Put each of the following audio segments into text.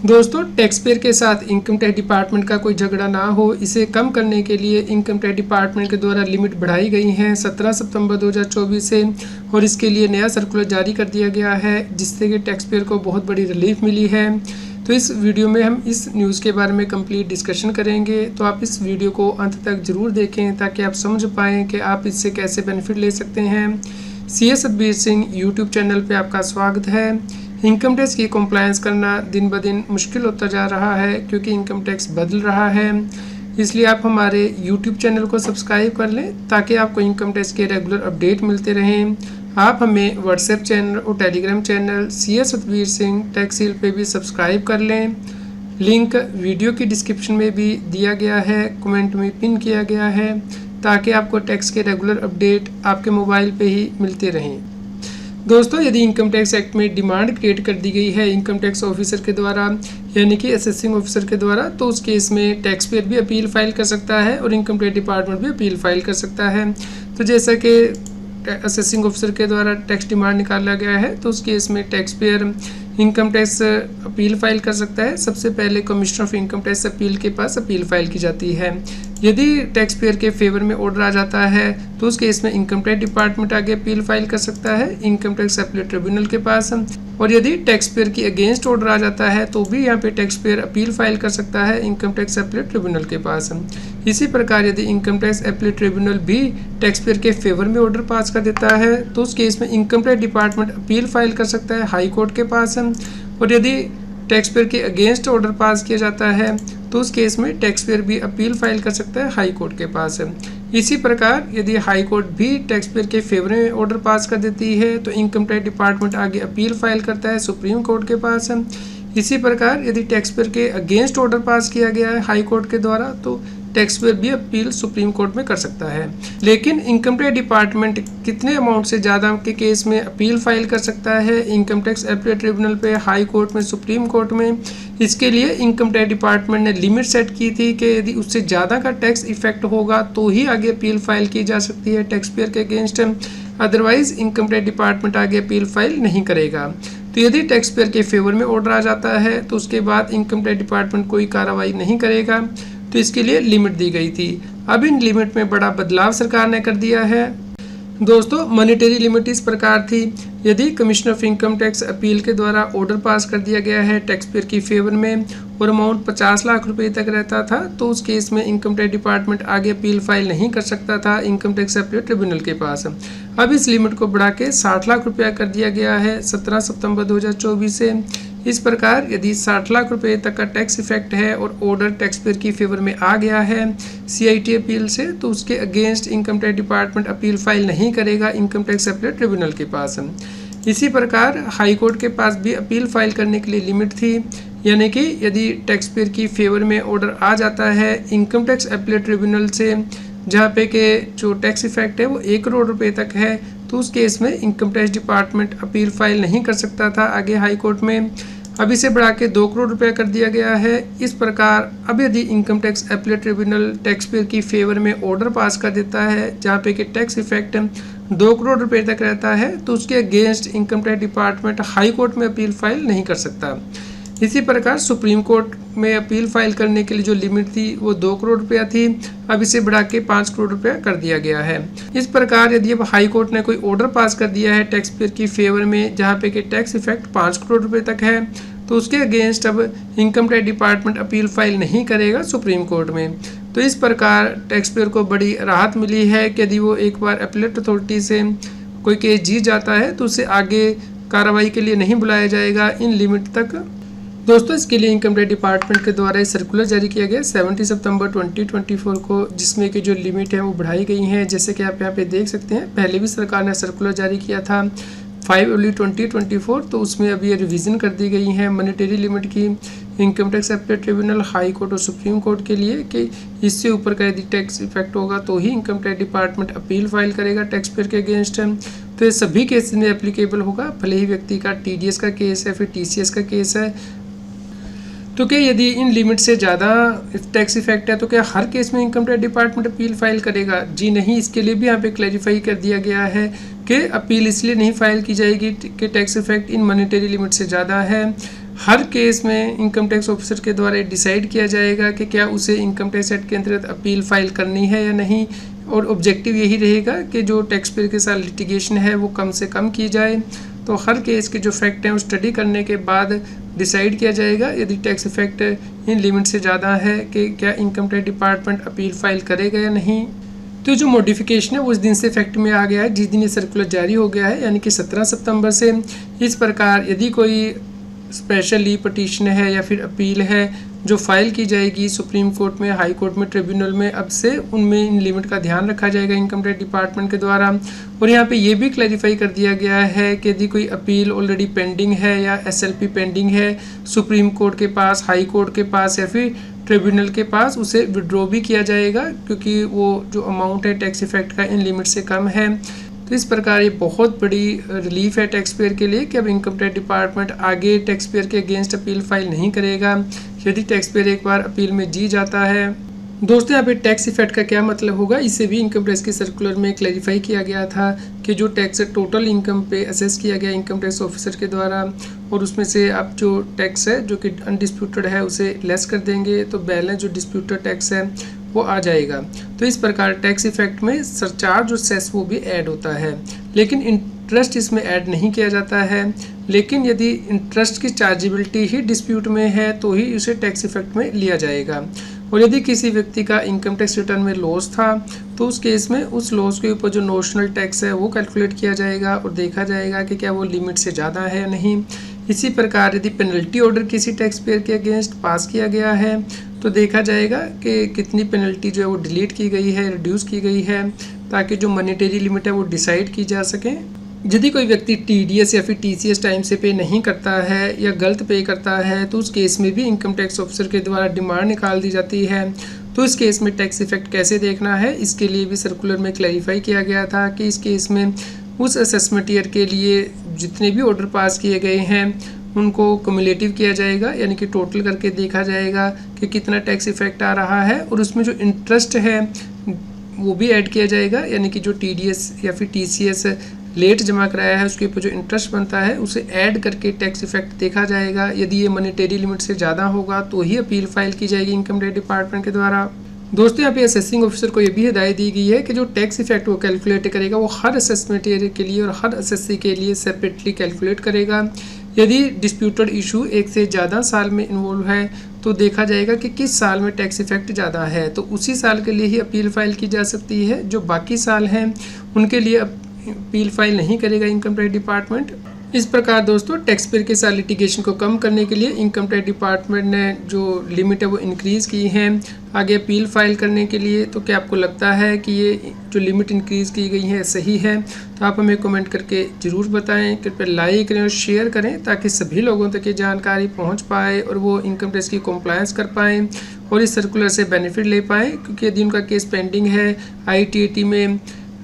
दोस्तों, tax payer के साथ इनकम टैक्स डिपार्टमेंट का कोई झगड़ा ना हो, इसे कम करने के लिए इनकम टैक्स डिपार्टमेंट के द्वारा लिमिट बढ़ाई गई है 17 सितंबर 2024 से, और इसके लिए नया सर्कुलर जारी कर दिया गया है, जिससे कि टैक्स पेयर को बहुत बड़ी रिलीफ मिली है। तो इस वीडियो में हम इस न्यूज़ के बारे में कंप्लीट डिस्कशन करेंगे, तो आप इस वीडियो को अंत तक ज़रूर देखें ताकि आप समझ पाएँ कि आप इससे कैसे बेनिफिट ले सकते हैं। CS Satbir Singh YouTube channel पर आपका स्वागत है। इनकम टैक्स की कंप्लायंस करना दिन ब दिन मुश्किल होता जा रहा है, क्योंकि इनकम टैक्स बदल रहा है। इसलिए आप हमारे यूट्यूब चैनल को सब्सक्राइब कर लें ताकि आपको इनकम टैक्स के रेगुलर अपडेट मिलते रहें। आप हमें व्हाट्सएप चैनल और Telegram channel CS Satbir Singh tax heal पे भी सब्सक्राइब कर लें। लिंक वीडियो की डिस्क्रिप्शन में भी दिया गया है, कमेंट में पिन किया गया है, ताकि आपको टैक्स के रेगुलर अपडेट आपके मोबाइल पे ही मिलते रहें। दोस्तों, यदि इनकम टैक्स एक्ट में डिमांड क्रिएट कर दी गई है इनकम टैक्स ऑफिसर के द्वारा, यानी कि असेसिंग ऑफिसर के द्वारा, तो उस केस में टैक्स पेयर भी अपील फाइल कर सकता है और इनकम टैक्स डिपार्टमेंट भी अपील फाइल कर सकता है। तो जैसा कि असेसिंग ऑफिसर के द्वारा टैक्स डिमांड निकाला गया है, तो उस केस में tax payer income tax appeal file कर सकता है। सबसे पहले commissioner of income tax appeal के पास अपील फाइल की जाती है। यदि टैक्स पेयर के फेवर में ऑर्डर आ जाता है, तो उस केस में इनकम टैक्स डिपार्टमेंट आगे अपील फाइल कर सकता है इनकम टैक्स अपीलेट ट्रिब्यूनल के पास। और यदि टैक्स पेयर की अगेंस्ट ऑर्डर आ जाता है, तो भी यहाँ पे टैक्स पेयर अपील फाइल कर सकता है इनकम टैक्स अपीलेट ट्रिब्यूनल के पास। इसी प्रकार यदि इनकम टैक्स अपीलेट ट्रिब्यूनल भी टैक्स पेयर के फेवर में ऑर्डर पास कर देता है, तो उस केस में income tax department appeal file कर सकता है हाई कोर्ट के पास। और यदि टैक्स पेयर के अगेंस्ट ऑर्डर पास किया जाता है, तो उस केस में टैक्स पेयर भी अपील फाइल कर सकता है हाई कोर्ट के पास। इसी प्रकार यदि हाई कोर्ट भी टैक्स पेयर के फेवर में ऑर्डर पास कर देती है, तो इनकम टैक्स डिपार्टमेंट आगे अपील फाइल करता है सुप्रीम कोर्ट के पास। इसी प्रकार यदि टैक्स पेयर के अगेंस्ट ऑर्डर पास किया गया है हाई कोर्ट के द्वारा, तो टैक्स पेयर भी अपील सुप्रीम कोर्ट में कर सकता है। लेकिन इनकम टैक्स डिपार्टमेंट कितने अमाउंट से ज़्यादा के केस में अपील फाइल कर सकता है इनकम टैक्स अपीलेट ट्रिब्यूनल पे, हाई कोर्ट में, सुप्रीम कोर्ट में, इसके लिए इनकम टैक्स डिपार्टमेंट ने लिमिट सेट की थी कि यदि उससे ज़्यादा का टैक्स इफेक्ट होगा तो ही आगे अपील फाइल की जा सकती है टैक्स पेयर के against. Otherwise income tax department आगे अपील फाइल नहीं करेगा। तो यदि टैक्स पेयर के फेवर में ऑर्डर आ जाता है, तो उसके बाद इनकम टैक्स डिपार्टमेंट कोई कार्रवाई नहीं करेगा। तो इसके लिए लिमिट दी गई थी। अब इन लिमिट में बड़ा बदलाव सरकार ने कर दिया है। दोस्तों, मॉनेटरी लिमिट इस प्रकार थी, यदि commissioner of income tax appeal के द्वारा ऑर्डर पास कर दिया गया है टैक्स पेयर की फेवर में और अमाउंट 50 लाख रुपए तक रहता था, तो उस केस में इनकम टैक्स डिपार्टमेंट आगे अपील फाइल नहीं कर सकता था इनकम टैक्स अपीलेट ट्रिब्यूनल के पास। अब इस लिमिट को बढ़ा के 60 लाख रुपया कर दिया गया है 17 सितंबर 2024 से। इस प्रकार यदि 60 लाख रुपए तक का टैक्स इफेक्ट है और ऑर्डर टैक्स पेयर की फेवर में आ गया है CIT अपील से, तो उसके against income tax department appeal file नहीं करेगा इनकम टैक्स अपीलेट ट्रिब्यूनल के पास। इसी प्रकार हाई कोर्ट के पास भी अपील फाइल करने के लिए लिमिट थी, यानी कि यदि टैक्स पेयर की फेवर में ऑर्डर आ जाता है इनकम टैक्स अपीलेट ट्रिब्यूनल से, जहाँ पे के जो टैक्स इफेक्ट है वो 1 करोड़ रुपए तक है, तो उस केस में income tax department appeal file नहीं कर सकता था आगे हाई कोर्ट में। अब इसे बढ़ा के 2 करोड़ रुपया कर दिया गया है। इस प्रकार अब यदि income tax appellate tribunal tax payer की फेवर में ऑर्डर पास कर देता है जहाँ पे कि टैक्स इफेक्ट 2 करोड़ रुपए तक रहता है, तो उसके against income tax department high court में अपील फाइल नहीं कर सकता। इसी प्रकार सुप्रीम कोर्ट में अपील फाइल करने के लिए जो लिमिट थी वो 2 करोड़ रुपया थी, अब इसे बढ़ा के 5 करोड़ रुपया कर दिया गया है। इस प्रकार यदि अब हाई कोर्ट ने कोई ऑर्डर पास कर दिया है टैक्स पेयर की फेवर में जहाँ पे कि टैक्स इफेक्ट 5 करोड़ रुपए तक है, तो उसके अगेंस्ट अब income tax department appeal file नहीं करेगा सुप्रीम कोर्ट में। तो इस प्रकार टैक्स पेयर को बड़ी राहत मिली है कि यदि वो एक बार अपीलेट अथॉरिटी से कोई केस जीत जाता है, तो उसे आगे कार्रवाई के लिए नहीं बुलाया जाएगा इन लिमिट तक। दोस्तों, इसके लिए इनकम टैक्स डिपार्टमेंट के द्वारा एक सर्कुलर जारी किया गया 70 सितंबर 2024 को, जिसमें कि जो लिमिट है वो बढ़ाई गई है। जैसे कि आप यहाँ पे देख सकते हैं, पहले भी सरकार ने सर्कुलर जारी किया था 5 जुलाई 2024, तो उसमें अभी ये रिवीजन कर दी गई है मॉनेटरी लिमिट की income tax appellate tribunal, high court और सुप्रीम कोर्ट के लिए, कि इससे ऊपर का यदि टैक्स इफेक्ट होगा तो ही income tax department appeal file करेगा टैक्स पेयर के अगेंस्ट। तो ये सभी केसेस में एप्लीकेबल होगा, भले ही व्यक्ति का TDS का केस है, फिर TCS का केस है। तो क्या यदि इन लिमिट से ज़्यादा टैक्स इफेक्ट है तो क्या हर केस में income tax department appeal file करेगा? जी नहीं, इसके लिए भी यहाँ पे क्लैरिफाई कर दिया गया है कि अपील इसलिए नहीं फाइल की जाएगी कि tax effect in monetary limit से ज़्यादा है। हर केस में इनकम टैक्स ऑफिसर के द्वारा डिसाइड किया जाएगा कि क्या उसे इनकम टैक्स एक्ट के अंतर्गत अपील फाइल करनी है या नहीं, और ऑब्जेक्टिव यही रहेगा कि जो टैक्स पेयर के साथ लिटिगेशन है वो कम से कम की जाए। तो हर केस के जो फैक्ट हैं वो स्टडी करने के बाद डिसाइड किया जाएगा यदि टैक्स इफेक्ट इन लिमिट से ज़्यादा है कि क्या income tax department appeal file करेगा या नहीं। तो जो मॉडिफिकेशन है वो उस दिन से इफेक्ट में आ गया है जिस दिन ये सर्कुलर जारी हो गया है, यानी कि 17 सितंबर से। इस प्रकार यदि कोई स्पेशल लीव पटिशन है या फिर अपील है जो फाइल की जाएगी सुप्रीम कोर्ट में, हाई कोर्ट में, ट्रिब्यूनल में, अब से उनमें इन लिमिट का ध्यान रखा जाएगा इनकम टैक्स डिपार्टमेंट के द्वारा। और यहाँ पे ये भी क्लैरिफाई कर दिया गया है कि यदि कोई अपील ऑलरेडी पेंडिंग है या SLP पेंडिंग है सुप्रीम कोर्ट के पास, हाई कोर्ट के पास या फिर ट्रिब्यूनल के पास, उसे विड्रॉ भी किया जाएगा क्योंकि वो जो अमाउंट है टैक्स इफेक्ट का इन लिमिट से कम है। तो इस प्रकार ये बहुत बड़ी रिलीफ है टैक्स पेयर के लिए कि अब इनकम टैक्स डिपार्टमेंट आगे टैक्स पेयर के अगेंस्ट अपील फाइल नहीं करेगा यदि टैक्स पेयर एक बार अपील में जीत जाता है। दोस्तों यहाँ पे टैक्स इफेक्ट का क्या मतलब होगा, इसे भी इनकम टैक्स की सर्कुलर में क्लैरिफाई किया गया था कि जो टैक्स टोटल इनकम पे असेस किया गया इनकम टैक्स ऑफिसर के द्वारा और उसमें से आप जो टैक्स है जो कि अनडिस्प्यूटेड है उसे लेस कर देंगे तो बैलेंस जो डिस्प्यूटेड टैक्स है वो आ जाएगा। तो इस प्रकार टैक्स इफेक्ट में सरचार्ज और सेस वो भी ऐड होता है, लेकिन इंटरेस्ट इसमें ऐड नहीं किया जाता है। लेकिन यदि इंटरेस्ट की चार्जेबिलिटी ही डिस्प्यूट में है तो ही उसे टैक्स इफेक्ट में लिया जाएगा। और यदि किसी व्यक्ति का इनकम टैक्स रिटर्न में लॉस था तो उस केस में उस लॉस के ऊपर जो नोशनल टैक्स है वो कैलकुलेट किया जाएगा और देखा जाएगा कि क्या वो लिमिट से ज़्यादा है या नहीं। इसी प्रकार यदि पेनल्टी ऑर्डर किसी टैक्स पेयर के अगेंस्ट पास किया गया है तो देखा जाएगा कि कितनी पेनल्टी जो है वो डिलीट की गई है, रिड्यूस की गई है, ताकि जो मॉनेटरी लिमिट है वो डिसाइड की जा सके। यदि कोई व्यक्ति TDS या फिर TCS टाइम से पे नहीं करता है या गलत पे करता है तो उस केस में भी इनकम टैक्स ऑफिसर के द्वारा डिमांड निकाल दी जाती है। तो इस केस में टैक्स इफेक्ट कैसे देखना है इसके लिए भी सर्कुलर में क्लैरिफाई किया गया था कि इस केस में उस असेसमेंट ईयर के लिए जितने भी ऑर्डर पास किए गए हैं उनको क्युमुलेटिव किया जाएगा, यानी कि टोटल करके देखा जाएगा कि कितना टैक्स इफेक्ट आ रहा है और उसमें जो इंटरेस्ट है वो भी ऐड किया जाएगा, यानी कि जो TDS या फिर TCS लेट जमा कराया है उसके ऊपर जो इंटरेस्ट बनता है उसे ऐड करके टैक्स इफेक्ट देखा जाएगा। यदि ये मॉनेटरी लिमिट से ज़्यादा होगा तो ही अपील फाइल की जाएगी इनकम टैक्स डिपार्टमेंट के द्वारा। दोस्तों यहाँ पे असेसिंग ऑफिसर को ये भी हिदायत दी गई है कि जो टैक्स इफेक्ट वो कैलकुलेट करेगा वो हर असेसमेंट एरिया के लिए और हर असेसी के लिए सेपरेटली कैलकुलेट करेगा। यदि डिस्प्यूटेड इशू एक से ज़्यादा साल में इन्वॉल्व है तो देखा जाएगा कि किस साल में टैक्स इफेक्ट ज़्यादा है, तो उसी साल के लिए ही अपील फाइल की जा सकती है। जो बाकी साल हैं उनके लिए अपील फाइल नहीं करेगा इनकम टैक्स डिपार्टमेंट। इस प्रकार दोस्तों टैक्स पेयर के साथ लिटिगेशन को कम करने के लिए इनकम टैक्स डिपार्टमेंट ने जो लिमिट है वो इंक्रीज़ की है आगे अपील फाइल करने के लिए। तो क्या आपको लगता है कि ये जो लिमिट इंक्रीज़ की गई है सही है? तो आप हमें कमेंट करके ज़रूर बताएं। कृपया लाइक करें और शेयर करें ताकि सभी लोगों तक ये जानकारी पहुंच पाए और वो इनकम टैक्स की कंप्लायंस कर पाएँ और इस सर्कुलर से बेनिफिट ले पाएँ। क्योंकि यदि उनका केस पेंडिंग है ITAT में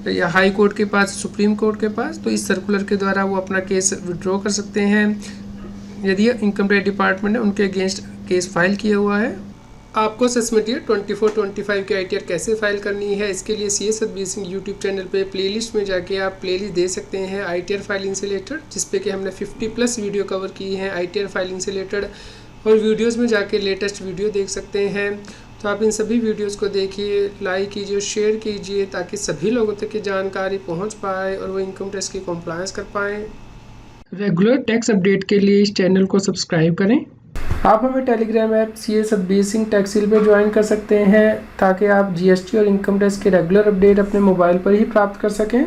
या हाई कोर्ट के पास, सुप्रीम कोर्ट के पास, तो इस सर्कुलर के द्वारा वो अपना केस विड्रॉ कर सकते हैं यदि इनकम टैक्स डिपार्टमेंट ने उनके अगेंस्ट केस फाइल किया हुआ है। आपको असेसमेंट ईयर 24-25 की ITR कैसे फाइल करनी है इसके लिए CS Satbir Singh YouTube channel पे प्लेलिस्ट में जाके आप प्लेलिस्ट दे सकते हैं ITR फाइलिंग से रिलेटेड, जिसपे कि हमने 50+ वीडियो कवर की हैं ITR फाइलिंग से रिलेटेड, और वीडियोज़ में जाके लेटेस्ट वीडियो देख सकते हैं। तो आप इन सभी वीडियोस को देखिए, लाइक कीजिए, शेयर कीजिए ताकि सभी लोगों तक ये जानकारी पहुंच पाए और वो इनकम टैक्स की कंप्लायंस कर पाएँ। रेगुलर टैक्स अपडेट के लिए इस चैनल को सब्सक्राइब करें। आप हमें Telegram app CS Satbir Singh टैक्सिल पे ज्वाइन कर सकते हैं ताकि आप GST और इनकम टैक्स के रेगुलर अपडेट अपने मोबाइल पर ही प्राप्त कर सकें।